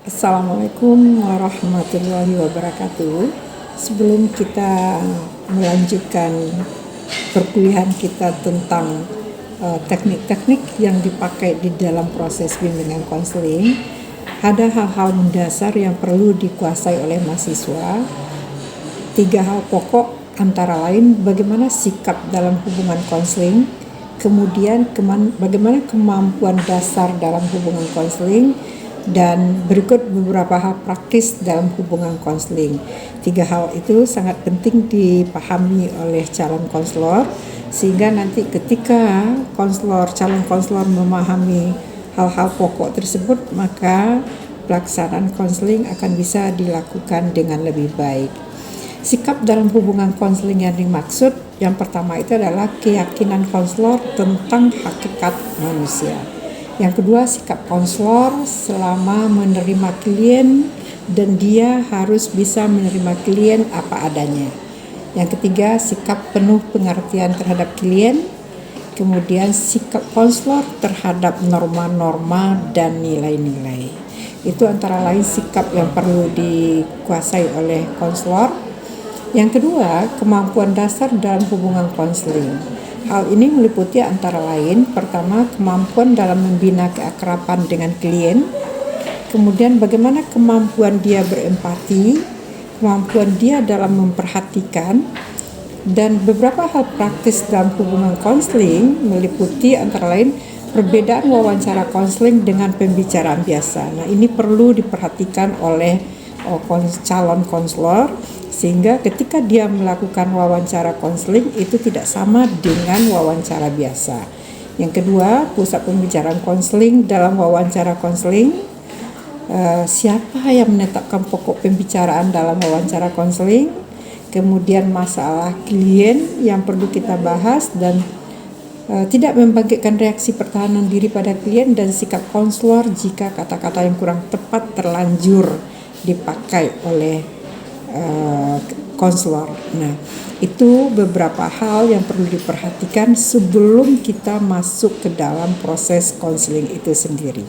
Assalamualaikum warahmatullahi wabarakatuh. Sebelum kita melanjutkan perkuliahan kita tentang teknik-teknik yang dipakai di dalam proses bimbingan konseling, ada hal-hal mendasar yang perlu dikuasai oleh mahasiswa. 3 hal pokok antara lain bagaimana sikap dalam hubungan konseling, kemudian bagaimana kemampuan dasar dalam hubungan konseling, dan berikut beberapa hal praktis dalam hubungan konseling. 3 hal itu sangat penting dipahami oleh calon konselor, sehingga nanti ketika calon konselor memahami hal-hal pokok tersebut, maka pelaksanaan konseling akan bisa dilakukan dengan lebih baik. Sikap dalam hubungan konseling yang dimaksud, yang pertama itu adalah keyakinan konselor tentang hakikat manusia. Yang kedua, sikap konselor selama menerima klien dan dia harus bisa menerima klien apa adanya. Yang ketiga, sikap penuh pengertian terhadap klien. Kemudian sikap konselor terhadap norma-norma dan nilai-nilai. Itu antara lain sikap yang perlu dikuasai oleh konselor. Yang kedua, kemampuan dasar dalam hubungan konseling. Hal ini meliputi antara lain, pertama, kemampuan dalam membina keakraban dengan klien, kemudian bagaimana kemampuan dia berempati, kemampuan dia dalam memperhatikan, dan beberapa hal praktis dalam hubungan konseling meliputi antara lain perbedaan wawancara konseling dengan pembicaraan biasa. Nah, ini perlu diperhatikan oleh calon konselor, sehingga ketika dia melakukan wawancara konseling itu tidak sama dengan wawancara biasa. Yang kedua, pusat pembicaraan konseling dalam wawancara konseling. Siapa yang menetapkan pokok pembicaraan dalam wawancara konseling, kemudian masalah klien yang perlu kita bahas, dan tidak membangkitkan reaksi pertahanan diri pada klien, dan sikap konselor jika kata-kata yang kurang tepat terlanjur dipakai oleh konselor. Nah, itu beberapa hal yang perlu diperhatikan sebelum kita masuk ke dalam proses konseling itu sendiri.